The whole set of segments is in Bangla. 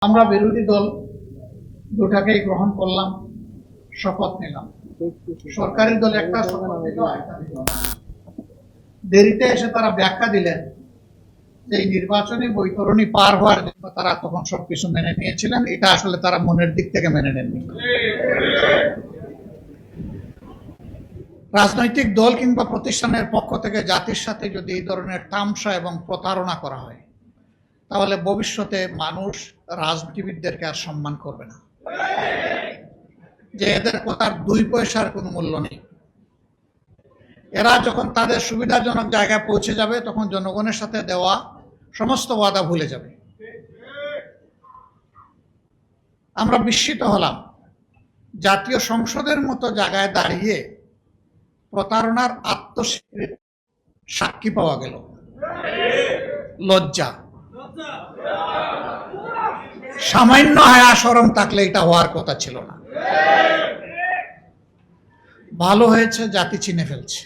আমরা বিরোধী দল দুটাকেই গ্রহণ করলাম, শপথ নিলাম। সরকারি দল একটা শপথ নিল, একটা নিল না। দেরিতে এসে তারা ব্যাখ্যা দিলেন যে এই নির্বাচনী বৈতরণী পার হওয়ার জন্য তারা তখন সবকিছু মেনে নিয়েছিলেন, এটা আসলে তারা মনের দিক থেকে মেনে নেননি। রাজনৈতিক দল কিংবা প্রতিষ্ঠানের পক্ষ থেকে জাতির সাথে যদি এই ধরনের তামসা এবং প্রতারণা করা হয়, তাহলে ভবিষ্যতে মানুষ রাজনীতিবিদদেরকে আর সম্মান করবে না, যে এদের কথার 2 পয়সার কোনো মূল্য নেই। এরা যখন তাদের সুবিধাজনক জায়গায় পৌঁছে যাবে, তখন জনগণের সাথে দেওয়া সমস্ত ওয়াদা ভুলে যাবে। আমরা বিস্মিত হলাম, জাতীয় সংসদের মতো জায়গায় দাঁড়িয়ে প্রতারণার আত্মস্বীকৃতি সাক্ষী পাওয়া গেল। লজ্জা, সামান্য হায়া শরম থাকলে এটা হওয়ার কথা ছিল না। ভালো হয়েছে জাতি চিনে ফেলছে,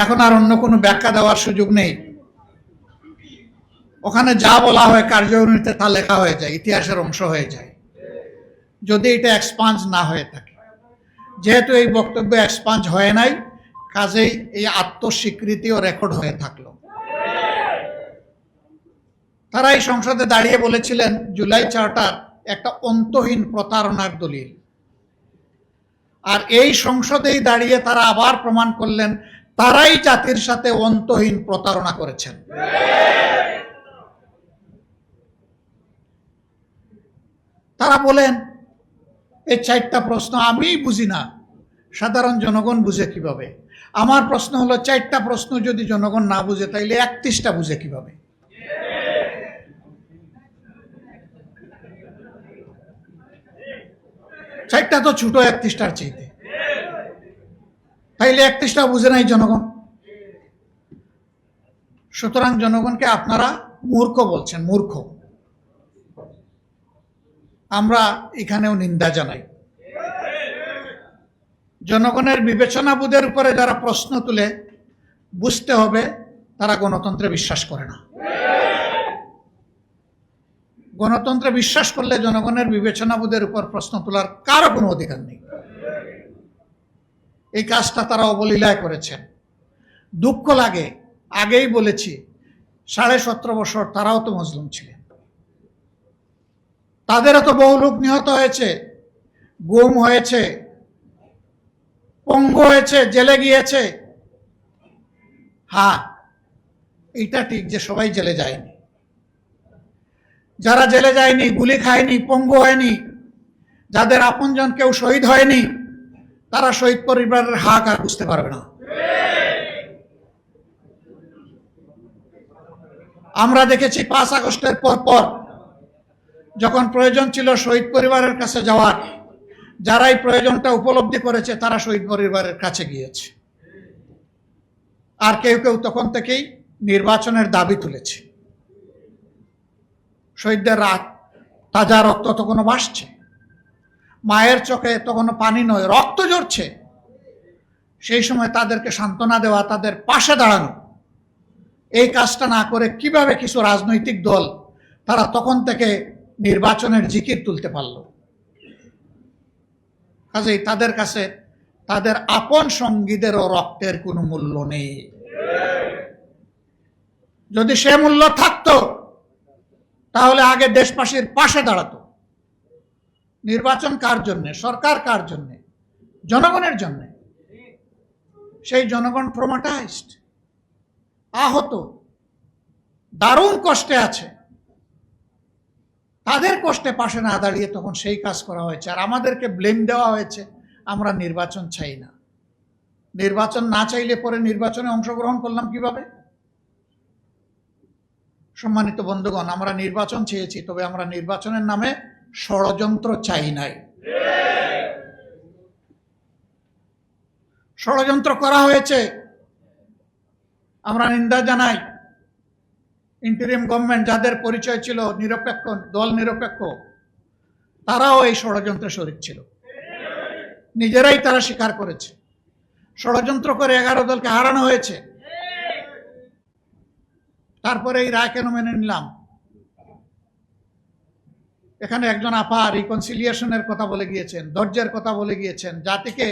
এখন আর অন্য কোনো ব্যাখ্যা দেওয়ার সুযোগ নেই। ওখানে যা বলা হয় কার্যকরীতে তা লেখা হয়ে যায়, ইতিহাসের অংশ হয়ে যায়, যদি এটা এক্সপাঞ্জ না হয়ে থাকে। যেহেতু এই বক্তব্য এক্সপাঞ্জ হয় নাই, কাজেই এই আত্মস্বীকৃতিও রেকর্ড হয়ে থাকলো। তারা এই সংসদে দাঁড়িয়ে বলেছিলেন জুলাই চার্টার একটা অন্তহীন প্রতারণার দলিল, আর এই সংসদেই দাঁড়িয়ে তারা আবার প্রমাণ করলেন তারাই জাতির সাথে অন্তহীন প্রতারণা করেছেন। তারা বলেন এই 4টা প্রশ্ন আমি বুঝি না, সাধারণ জনগণ বুঝে কিভাবে? আমার প্রশ্ন হলো 4টা প্রশ্ন যদি জনগণ না বুঝে, তাইলে 31টা বুঝে কিভাবে? চারটা তো ছোট 31টার চাইতে, তাইলে 31টা বুঝে নাই জনগণ। সুতরাং জনগণকে আপনারা মূর্খ বলছেন, মূর্খ। আমরা এখানেও নিন্দা জানাই। জনগণের বিবেচনাবোধের উপরে যারা প্রশ্ন তুলে, বুঝতে হবে তারা গণতন্ত্রে বিশ্বাস করে না। গণতন্ত্রে বিশ্বাস করলে জনগণের বিবেচনাবোধের উপর প্রশ্ন তোলার কারো কোনো অধিকার নেই। এই কাজটা তারা অবলীলায় করেছেন। দুঃখ লাগে, আগেই বলেছি 17.5 বছর তারাও তো মজলুম ছিলেন, তাদেরও তো বহু লোক নিহত হয়েছে, গুম হয়েছে, পঙ্গু হয়েছে, জেলে গিয়েছে। হ্যাঁ, এইটা ঠিক যে সবাই জেলে যায়নি। যারা জেলে যায়নি, গুলি খায়নি, পঙ্গু হয়নি, যাদের আপনজন কেউ শহীদ হয়নি, তারা শহীদ পরিবারের হাহাকার বুঝতে পারবে না। আমরা দেখেছি 5 আগস্টের পর যখন প্রয়োজন ছিল শহীদ পরিবারের কাছে যাওয়ার, যারাই প্রয়োজনটা উপলব্ধি করেছে তারা শহীদ পরিবারের কাছে গিয়েছে। আর কেউ কেউ তখন থেকেই নির্বাচনের দাবি তুলেছে। শহীদদের রাত তাজা রক্ত তখনও ভাসছে, মায়ের চোখে তখনও পানি নয়, রক্ত ঝরছে। সেই সময় তাদেরকে সান্ত্বনা দেওয়া, তাদের পাশে দাঁড়ানো, এই কাজটা না করে কিভাবে কিছু রাজনৈতিক দল তারা তখন থেকে নির্বাচনের জিকির তুলতে পারল? কাজেই তাদের কাছে তাদের আপন সঙ্গীদেরও রক্তের কোনো মূল্য নেই। যদি সে মূল্য থাকতো, তাহলে আগে দেশবাসীর পাশে দাঁড়াতো। নির্বাচন কার জন্যে? সরকার কার জন্যে? জনগণের জন্যে। সেই জনগণ ট্রমাটাইজড, আহত, দারুণ কষ্টে আছে। তাদের কষ্টে পাশে না দাঁড়িয়ে তখন সেই কাজ করা হয়েছে, আর আমাদেরকে ব্লেম দেওয়া হয়েছে আমরা নির্বাচন চাই না। নির্বাচন না চাইলে পরে নির্বাচনে অংশগ্রহণ করলাম কিভাবে? সম্মানিত বন্ধুগণ, আমরা নির্বাচন চেয়েছি, তবে আমরা নির্বাচনের নামে ষড়যন্ত্র চাই নাই। ষড়যন্ত্র করা হয়েছে, আমরা নিন্দা জানাই। ইন্টারিম গভর্নমেন্ট যাদের পরিচয় ছিল নিরপেক্ষ, দল নিরপেক্ষ, তারাও এই ষড়যন্ত্রে শরীক ছিল, নিজেরাই তারা স্বীকার করেছে। ষড়যন্ত্র করে 11 দলকে হারানো হয়েছে। তারপরে এই রায় কেন মেনে নিলাম? এখানে একজন আপা রিকনসিলিয়েশনের কথা বলে গিয়েছেন, ধৈর্যের কথা বলে গিয়েছেন, জাতিকে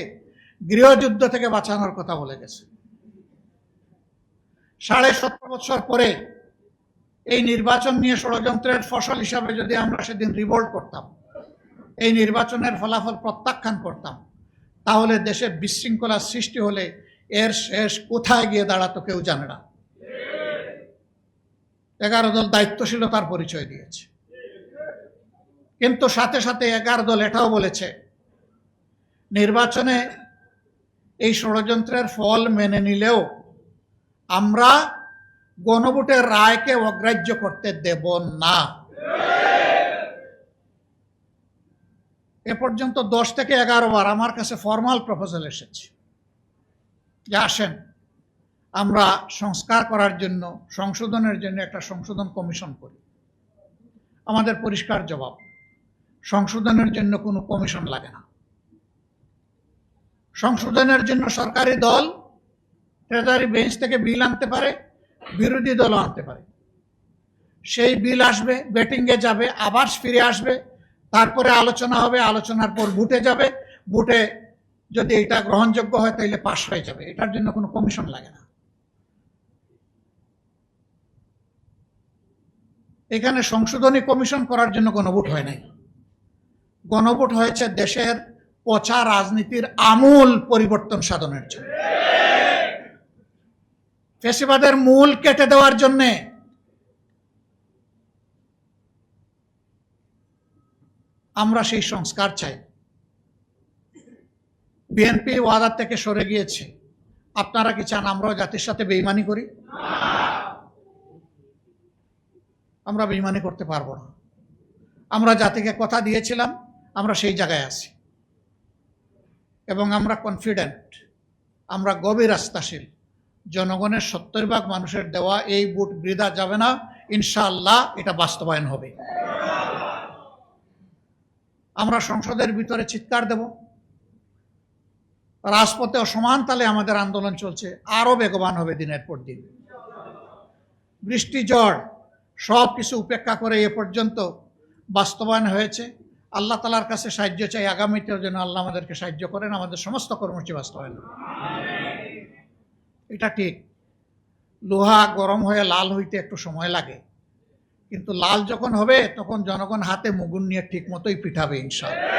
গৃহযুদ্ধ থেকে বাঁচানোর কথা বলে গেছে। ৭.৫ বছর পরে এই নির্বাচন নিয়ে ষড়যন্ত্রের ফসল হিসাবে যদি আমরা সেদিন রিভোল্ট করতাম, এই নির্বাচনের ফলাফল প্রত্যাখ্যান করতাম, তাহলে দেশে বিশৃঙ্খলা সৃষ্টি হলে এর শেষ কোথায় গিয়ে দাঁড়াতো কেউ জানে না। 11 দল দায়িত্বশীলতার পরিচয় দিয়েছে, কিন্তু সাথে সাথে 11 দল এটাও বলেছে নির্বাচনে এই ষড়যন্ত্রের ফল মেনে নিলেও আমরা গণভোটের রায়কে অগ্রাহ্য করতে দেব না। এ পর্যন্ত 10 থেকে 11 বার আমার কাছে ফরমাল প্রপোজাল এসেছে যে আসেন আমরা সংস্কার করার জন্য, সংশোধনের জন্য একটা সংশোধন কমিশন করি। আমাদের পরিষ্কার জবাব, সংশোধনের জন্য কোনো কমিশন লাগে না। সংশোধনের জন্য সরকারি দল ট্রেজারি বেঞ্চ থেকে বিল আনতে পারে, বিরোধী দলও আনতে পারে। সেই বিল আসবে, ব্যাটিংয়ে যাবে, আবার ফিরে আসবে, তারপরে আলোচনা হবে, আলোচনার পর ভোটে যাবে, ভোটে যদি এটা গ্রহণযোগ্য হয় তাহলে পাস হয়ে যাবে। এটার জন্য কোনো কমিশন লাগে না। এখানে সংশোধনী কমিশন করার জন্য গণভোট হয় নাই। গণভোট হয়েছে দেশের পচা রাজনীতির আমূল পরিবর্তন সাধনের জন্য, ফ্যাসিবাদের মূল কেটে দেওয়ার জন্য। আমরা সেই সংস্কার চাই। বিএনপি ওয়াদা থেকে সরে গিয়েছে। আপনারা কি চান আমরাও জাতির সাথে বেঈমানি করি? আমরা বেঈমানি করতে পারবো না। আমরা জাতিকে কথা দিয়েছিলাম, আমরা সেই জায়গায় আছি এবং আমরা কনফিডেন্ট, আমরা গভীর আস্থাশীল জনগণের 70% মানুষের দেওয়া এই ভোট বৃথা যাবে না। ইনশাআল্লাহ এটা বাস্তবায়ন হবে। আমরা সংসদের ভিতরে চিৎকার দেব, রাজপথে সমান তালে আমাদের আন্দোলন চলছে, আরো বেগবান হবে দিনের পর দিন। বৃষ্টি ঝড় সব কিছু উপেক্ষা করে এ পর্যন্ত বাস্তবায়ন হয়েছে। আল্লাহ তাআলার কাছে সাহায্য চাই, আগামীতেও যেন আল্লাহ আমাদেরকে সাহায্য করেন, আমাদের সমস্ত কর্মসূচি বাস্তবায়ন। এটা ঠিক, লোহা গরম হয়ে লাল হইতে একটু সময় লাগে, কিন্তু লাল যখন হবে তখন জনগণ হাতে মুগুন নিয়ে ঠিক মতোই পিঠাবে ইনশাআল্লাহ।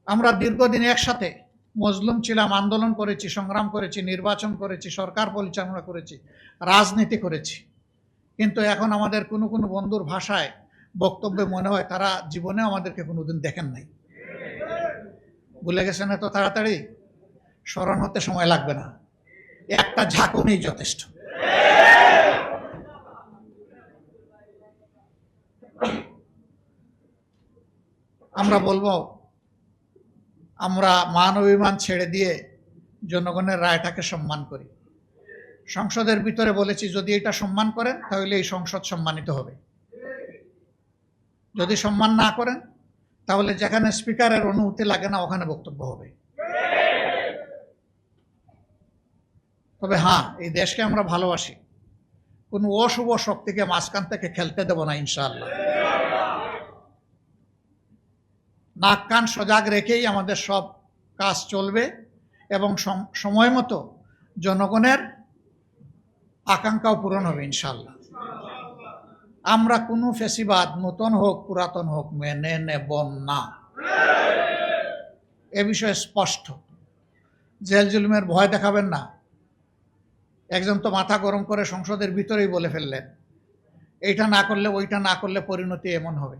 আমরা দীর্ঘদিন একসাথে মজলুম ছিলাম, আন্দোলন করেছি, সংগ্রাম করেছি, নির্বাচন করেছি, সরকার পরিচালনা করেছি, রাজনীতি করেছি, কিন্তু এখন আমাদের কোনো কোনো বন্ধুর ভাষায় বক্তব্যে মনে হয় তারা জীবনেও আমাদেরকে কোনোদিন দেখেন নাই। ভুলে গেছেন এত তাড়াতাড়ি? স্মরণ হতে সময় লাগবে না, একটা ঝাঁকুনি যথেষ্ট। আমরা বলবো আমরা মান অভিমান ছেড়ে দিয়ে জনগণের রায়টাকে সম্মান করি। সংসদের ভিতরে বলেছি যদি এটা সম্মান করেন তাহলে এই সংসদ সম্মানিত হবে, যদি সম্মান না করেন তাহলে যেখানে স্পিকারের অনুমতি লাগে না ওখানে বক্তব্য হবে। তবে হ্যাঁ, এই দেশকে আমরা ভালোবাসি, কোনো অশুভ শক্তিকে মাঝখান থেকে খেলতে দেব না ইনশাআল্লাহ। নাক কান সজাগ রেখেই আমাদের সব কাজ চলবে এবং সময় মতো জনগণের আকাঙ্ক্ষাও পূরণ হবে ইনশাআল্লাহ। আমরা কোনো ফ্যাসিবাদ নতুন হোক পুরাতন হোক মেনে নেব না, এ বিষয়ে স্পষ্ট। জেল জুলুমের ভয় দেখাবেন না। একজন তো মাথা গরম করে সংসদের ভিতরেই বলে ফেললেন এইটা না করলে ওইটা না করলে পরিণতি এমন হবে।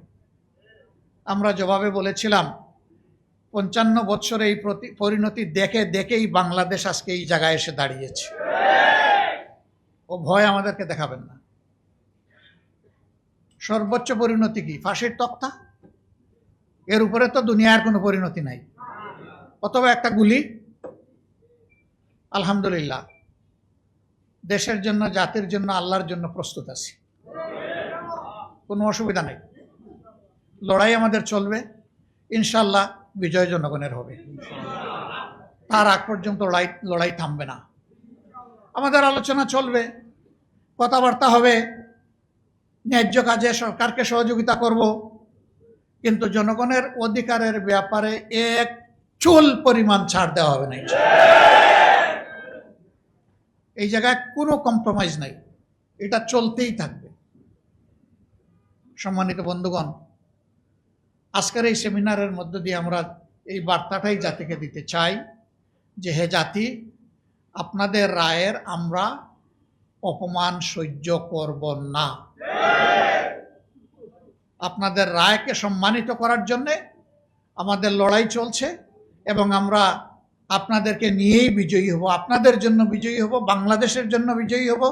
আমরা জবাবে বলেছিলাম 55 বছর এই পরিণতি দেখে দেখেই বাংলাদেশ আজকে এই জায়গায় এসে দাঁড়িয়েছে। ও ভয় আমাদেরকে দেখাবেন না। সর্বোচ্চ পরিণতি কি? ফাঁসির তক্তা। এর উপরে তো দুনিয়ার কোনো পরিণতি নাই, অথবা একটা গুলি। আলহামদুলিল্লাহ, দেশের জন্য, জাতির জন্য, আল্লাহর জন্য প্রস্তুত আছি, কোনো অসুবিধা নেই। লড়াই আমাদের চলবে, ইনশাআল্লাহ বিজয় জনগণের হবে। তার আগ পর্যন্ত লড়াই থামবে না। আমাদের আলোচনা চলবে, কথাবার্তা হবে, ন্যায্য কাজে সরকারকে সহযোগিতা করব, কিন্তু জনগণের অধিকারের ব্যাপারে এক চুল পরিমাণ ছাড় দেওয়া হবে না। এই জায়গায় কোনো কম্প্রোমাইজ নাই, এটা চলতেই থাকবে। সম্মানিত বন্ধুগণ, আজকের এই সেমিনারের মধ্য দিয়ে আমরা এই বার্তাটাই জাতিকে দিতে চাই যে হে জাতি, আপনাদের রায়ের আমরা অপমান সহ্য করব না। আপনাদের রায়কে সম্মানিত করার জন্য আমাদের লড়াই চলছে এবং আমরা আপনাদেরকে নিয়েই বিজয়ী হব, আপনাদের জন্য বিজয়ী হব, বাংলাদেশের জন্য বিজয়ী হব।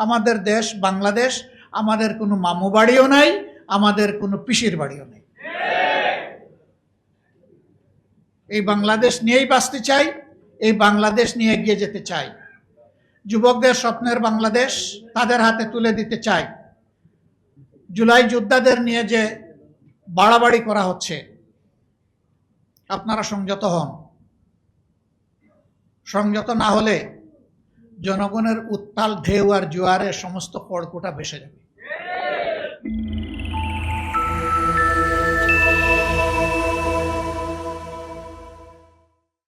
আমাদের দেশ বাংলাদেশ, আমাদের কোনো মামু বাড়িও নাই, আমাদের কোনো পিসির বাড়িও নেই। এই বাংলাদেশ নিয়েই বাঁচতে চাই, এই বাংলাদেশ নিয়ে এগিয়ে যেতে চাই। যুবকদের স্বপ্নের বাংলাদেশ তাদের হাতে তুলে দিতে চাই। জুলাই যোদ্ধাদের নিয়ে যে বাড়াবাড়ি করা হচ্ছে, আপনারা সংযত হন। সংযত না হলে জনগণের উত্তাল ঢেউ আর জোয়ারে সমস্ত খড়কুটা ভেসে যাবে।